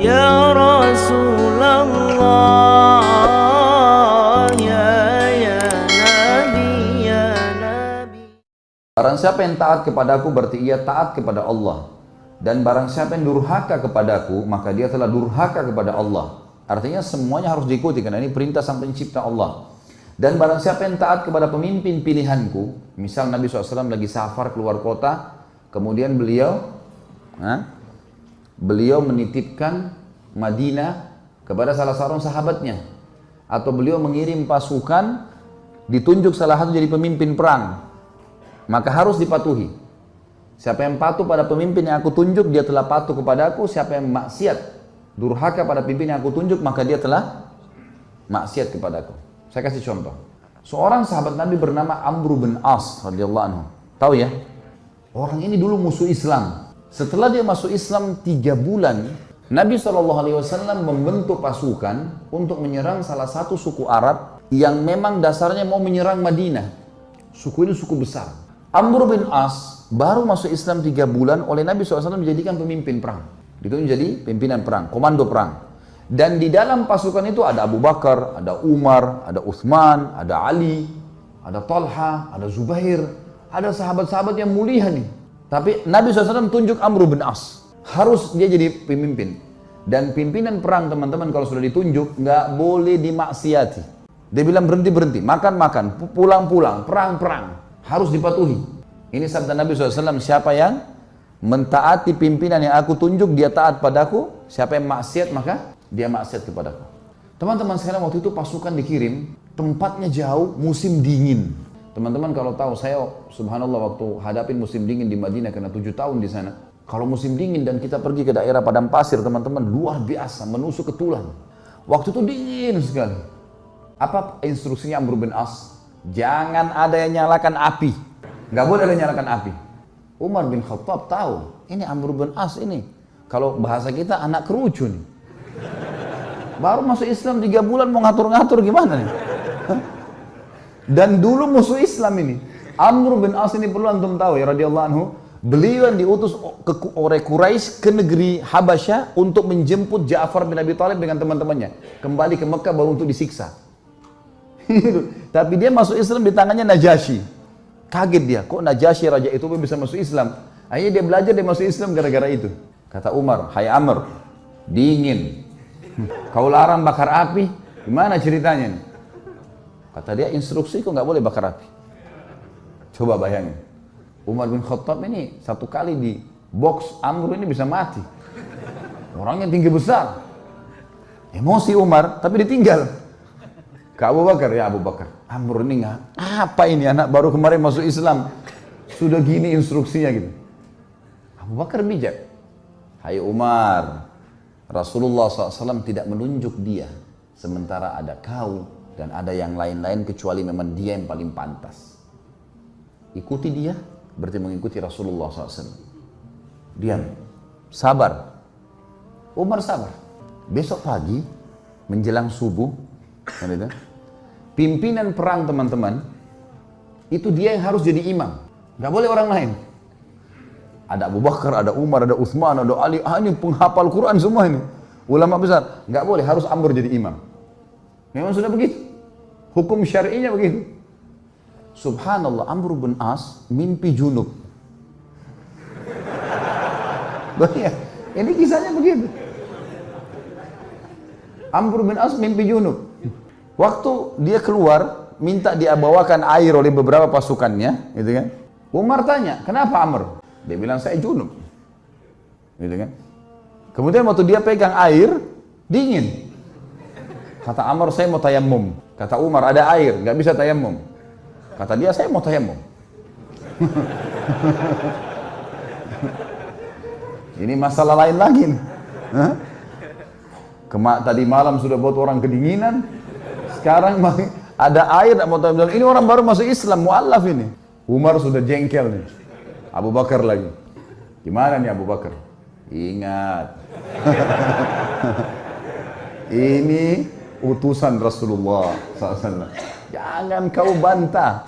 Ya Rasulullah, ya Nabi, ya Nabi. Barang siapa yang taat kepadaku berarti ia taat kepada Allah. Dan barang siapa yang durhaka kepadaku, maka dia telah durhaka kepada Allah. Artinya semuanya harus diikuti karena ini perintah sang pencipta Allah. Dan barang siapa yang taat kepada pemimpin pilihanku, misal Nabi SAW lagi safar keluar kota, kemudian beliau menitipkan Madinah kepada salah seorang sahabatnya, atau beliau mengirim pasukan, ditunjuk salah satu jadi pemimpin perang, maka harus dipatuhi. Siapa yang patuh pada pemimpin yang aku tunjuk, dia telah patuh kepadaku. Siapa yang maksiat, durhaka pada pemimpin yang aku tunjuk, maka dia telah maksiat kepadaku. Saya kasih contoh. Seorang sahabat Nabi bernama Amr bin As radhiyallahu anhu. Tahu ya? Orang ini dulu musuh Islam. Setelah dia masuk Islam 3 bulan, Nabi SAW membentuk pasukan untuk menyerang salah satu suku Arab yang memang dasarnya mau menyerang Madinah. Suku ini suku besar. Amr bin As baru masuk Islam 3 bulan, oleh Nabi SAW dijadikan pemimpin perang. Itu menjadi pimpinan perang, komando perang. Dan di dalam pasukan itu ada Abu Bakar, ada Umar, ada Uthman, ada Ali, ada Talha, ada Zubair, ada sahabat-sahabat yang mulia nih. Tapi Nabi SAW tunjuk Amr bin As, harus dia jadi pemimpin. Dan pimpinan perang teman-teman kalau sudah ditunjuk nggak boleh dimaksiati. Dia bilang berhenti-berhenti, makan-makan, pulang-pulang, perang-perang, harus dipatuhi. Ini sabda Nabi SAW, siapa yang mentaati pimpinan yang aku tunjuk, dia taat padaku. Siapa yang maksiat, maka dia maksiat kepadaku. Teman-teman sekalian, waktu itu pasukan dikirim, tempatnya jauh, musim dingin. Teman-teman kalau tahu, saya subhanallah waktu hadapin musim dingin di Madinah karena 7 tahun di sana. Kalau musim dingin dan kita pergi ke daerah padang pasir, teman-teman, luar biasa, menusuk ke tulang. Waktu itu dingin sekali. Apa instruksinya Amr bin As? Jangan ada yang nyalakan api. Nggak boleh ada yang nyalakan api. Umar bin Khattab tahu, ini Amr bin As ini, kalau bahasa kita anak kerucu nih. Baru masuk Islam 3 bulan mau ngatur-ngatur gimana nih? Dan dulu musuh Islam ini. Amr bin As ini perlu antum tahu ya radhiyallahu anhu. Beliau yang diutus oleh Quraisy ke negeri Habasyah untuk menjemput Ja'far bin Abi Thalib dengan teman-temannya. Kembali ke Mekah baru untuk disiksa. Tapi dia masuk Islam di tangannya Najasyi. Kaget dia, kok Najasyi raja itu bisa masuk Islam? Akhirnya dia belajar, dia masuk Islam gara-gara itu. Kata Umar, hai Amr, dingin. Kau larang bakar api, gimana ceritanya nih? Kata dia, instruksi kok nggak boleh bakar api. Coba bayangin, Umar bin Khattab ini 1 kali di box Amr ini bisa mati. Orangnya tinggi besar. Emosi Umar, tapi ditinggal. Ke Abu Bakar, ya Abu Bakar, Amr ini nggak, apa ini anak baru kemarin masuk Islam, sudah gini instruksinya gitu. Abu Bakar bijak. Hai Umar, Rasulullah SAW tidak menunjuk dia, sementara ada kau dan ada yang lain-lain kecuali memang dia yang paling pantas. Ikuti dia, berarti mengikuti Rasulullah SAW. Diam, sabar. Umar sabar. Besok pagi, menjelang subuh, pimpinan perang teman-teman, itu dia yang harus jadi imam. Gak boleh orang lain. Ada Abu Bakar, ada Umar, ada Uthman, ada Ali, ini penghafal Quran semua ini. Ulama besar, nggak boleh, harus Amr jadi imam. Memang sudah begitu. Hukum syar'inya begitu. Subhanallah, Amr bin As mimpi junub. Ini kisahnya begitu. Amr bin As mimpi junub. Waktu dia keluar, minta dia bawakan air oleh beberapa pasukannya, gitu kan. Umar tanya, kenapa Amr? Dia bilang, saya junub. Gitu kan. Kemudian waktu dia pegang air, dingin. Kata Amr, saya mau tayammum. Kata Umar, ada air, nggak bisa tayammum. Kata dia, saya mau tayammum. Ini masalah lain lagi. Tadi malam sudah buat orang kedinginan, sekarang ada air, mau tayammum. Ini orang baru masuk Islam, mu'allaf ini. Umar sudah jengkel nih. Abu Bakar lagi. Gimana nih Abu Bakar? Ingat. Ini utusan Rasulullah SAW. Jangan kau bantah.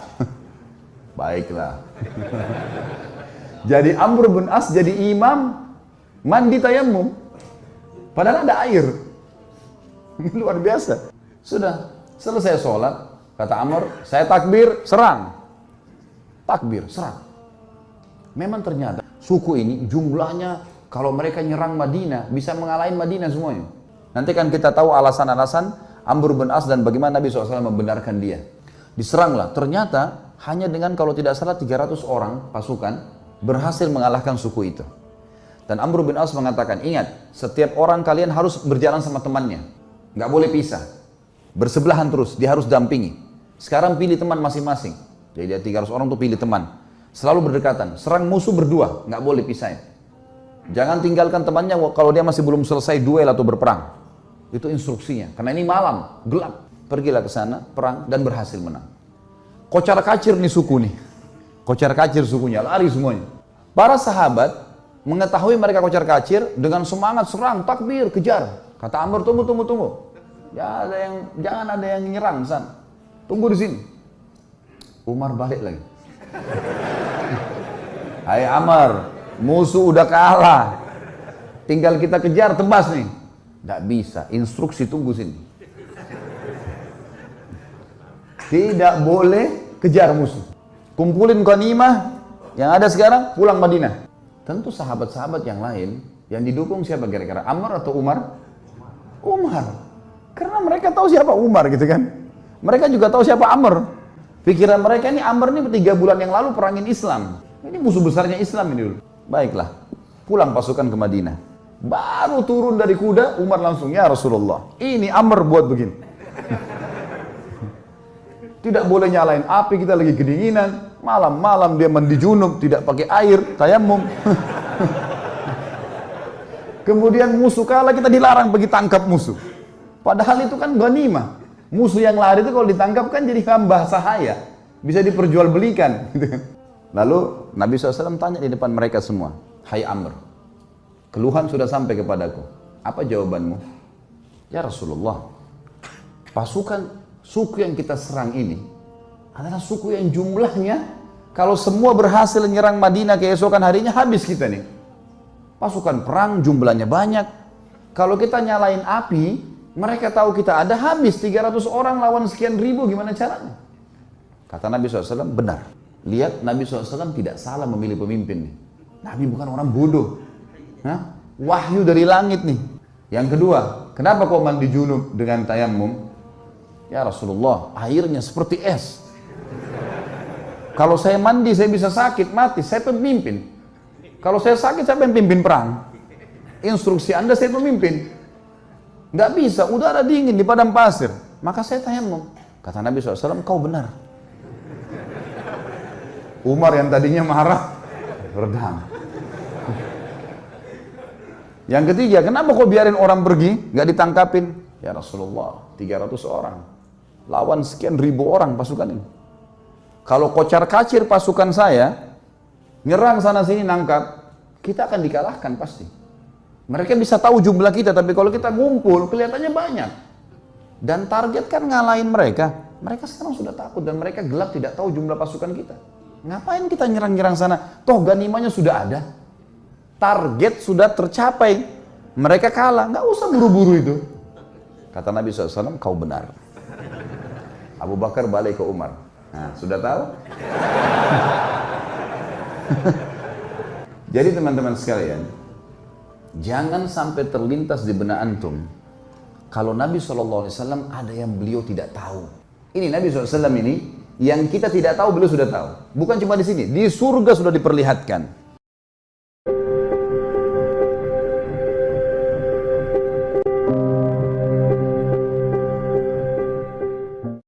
Baiklah. Jadi Amr bin As jadi imam, mandi tayammum. Padahal ada air. Luar biasa. Sudah, selesai sholat, kata Amr, saya takbir, serang. Takbir, serang. Memang ternyata suku ini jumlahnya kalau mereka nyerang Madinah bisa mengalahin Madinah semuanya. Nanti kan kita tahu alasan-alasan Amr bin As dan bagaimana Nabi SAW membenarkan dia. Diseranglah, ternyata hanya dengan kalau tidak salah 300 orang pasukan berhasil mengalahkan suku itu. Dan Amr bin As mengatakan, ingat, setiap orang kalian harus berjalan sama temannya. Nggak boleh pisah. Bersebelahan terus, dia harus dampingi. Sekarang pilih teman masing-masing. Jadi dia 300 orang tuh pilih teman. Selalu berdekatan, serang musuh berdua, nggak boleh pisahin. Jangan tinggalkan temannya kalau dia masih belum selesai duel atau berperang. Itu instruksinya, karena ini malam, gelap. Pergilah ke sana, perang, dan berhasil menang. Kocar kacir nih suku nih. Kocar kacir sukunya, lari semuanya. Para sahabat mengetahui mereka kocar kacir, dengan semangat serang, takbir, kejar. Kata Amr, tunggu. Jangan ada yang nyerang sana. Tunggu di sini. Umar balik lagi. Hai Amr, musuh udah kalah. Tinggal kita kejar, tebas nih. Tidak bisa, instruksi tunggu sini. Tidak boleh kejar musuh. Kumpulin ghanimah yang ada sekarang, pulang Madinah. Tentu sahabat-sahabat yang lain yang didukung siapa kira-kira? Amr atau Umar? Umar. Karena mereka tahu siapa Umar gitu kan. Mereka juga tahu siapa Amr. Pikiran mereka ini Amr ini 3 bulan yang lalu perangin Islam. Ini musuh besarnya Islam ini dulu. Baiklah, pulang pasukan ke Madinah. Baru turun dari kuda, Umar langsung, ya Rasulullah, ini Amr buat begini. Tidak boleh nyalain api, kita lagi kedinginan. Malam-malam dia mandi junub, tidak pakai air, tayammum. Kemudian musuh kalah, kita dilarang pergi tangkap musuh. Padahal itu kan ghanimah. Musuh yang lari itu kalau ditangkap kan jadi hamba sahaya. Bisa diperjualbelikan. Lalu Nabi SAW tanya di depan mereka semua. Hai Amr, keluhan sudah sampai kepadaku. Apa jawabanmu? Ya Rasulullah, pasukan suku yang kita serang ini adalah suku yang jumlahnya kalau semua berhasil menyerang Madinah keesokan harinya habis kita nih. Pasukan perang jumlahnya banyak. Kalau kita nyalain api, mereka tahu kita ada, habis 300 orang lawan sekian ribu, gimana caranya? Kata Nabi SAW, benar. Lihat, Nabi SAW tidak salah memilih pemimpin nih. Nabi bukan orang bodoh. Hah? Wahyu dari langit nih. Yang kedua, kenapa kau mandi junub dengan tayammum? Ya Rasulullah, airnya seperti es. Kalau saya mandi, saya bisa sakit, mati. Saya pemimpin. Kalau saya sakit, saya pimpin perang. Instruksi Anda, saya pemimpin. Nggak bisa, udara dingin di padang pasir. Maka saya tayammum. Kata Nabi SAW, kau benar. Umar yang tadinya marah, redam. Yang ketiga, kenapa kau biarin orang pergi, nggak ditangkapin? Ya Rasulullah, 300 orang. Lawan sekian ribu orang pasukan ini. Kalau kocar kacir pasukan saya, nyerang sana sini nangkap, kita akan dikalahkan pasti. Mereka bisa tahu jumlah kita, tapi kalau kita ngumpul, kelihatannya banyak. Dan target kan ngalahin mereka. Mereka sekarang sudah takut dan mereka gelap tidak tahu jumlah pasukan kita. Ngapain kita nyerang-nyerang sana? Toh ganimanya sudah ada. Target sudah tercapai. Mereka kalah, nggak usah buru-buru itu. Kata Nabi SAW, kau benar. Abu Bakar balik ke Umar. Nah, sudah tahu? Jadi teman-teman sekalian, jangan sampai terlintas di benak antum kalau Nabi SAW ada yang beliau tidak tahu. Ini Nabi SAW ini yang kita tidak tahu beliau sudah tahu. Bukan cuma di sini, di surga sudah diperlihatkan.